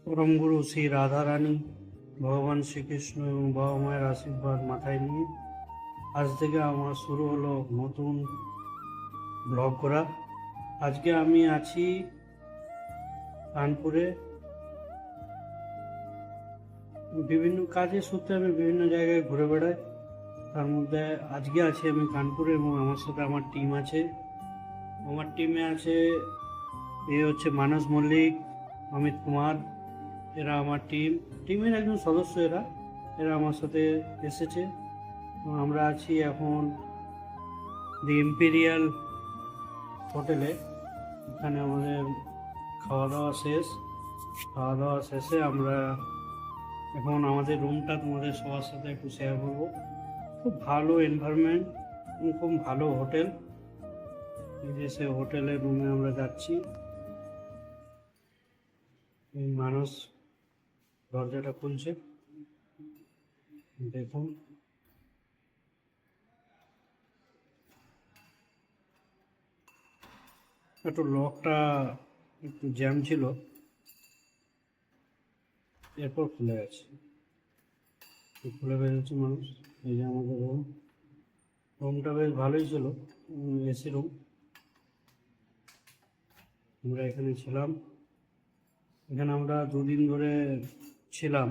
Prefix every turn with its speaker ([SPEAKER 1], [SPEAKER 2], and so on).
[SPEAKER 1] পরম গুরু শ্রী রাধা রানী, ভগবান শ্রীকৃষ্ণ এবং বাবা মায়ের আশীর্বাদ মাথায় নিয়ে আজ থেকে আমার শুরু হলো নতুন ব্লগ করা। আজকে আমি আছি কানপুরে। বিভিন্ন কাজের সূত্রে আমি বিভিন্ন জায়গায় ঘুরে বেড়াই। তার মধ্যে আজকে আছি আমি কানপুরে এবং আমার সাথে আমার টিম আছে। আমার টিমে আছে হচ্ছে মানস মল্লিক, অমিত কুমার। এরা আমার টিমের একজন সদস্য। এরা আমার সাথে এসেছে। আমরা আছি এখন দি ইম্পেরিয়াল হোটেলে। এখানে আমাদের খাওয়া দাওয়া শেষে আমরা এখন আমাদের রুমটা তোমাদের সবার সাথে একটু শেয়ার করবো। খুব ভালো এনভায়রনমেন্ট, খুব ভালো হোটেল। এই যে সে হোটেলের রুমে আমরা যাচ্ছি। এই মানুষ দরজাটা খুলছে, দেখুন। একটু লকটা একটু জ্যাম ছিল, এরপর খুলে গেছে। খুলে বেরোচ্ছে মানুষ। এই যে আমাদের রুমটা বেশ ভালোই ছিল, এসি রুম। আমরা এখানে ছিলাম, এখানে আমরা 2 দিন ধরে ছিলাম।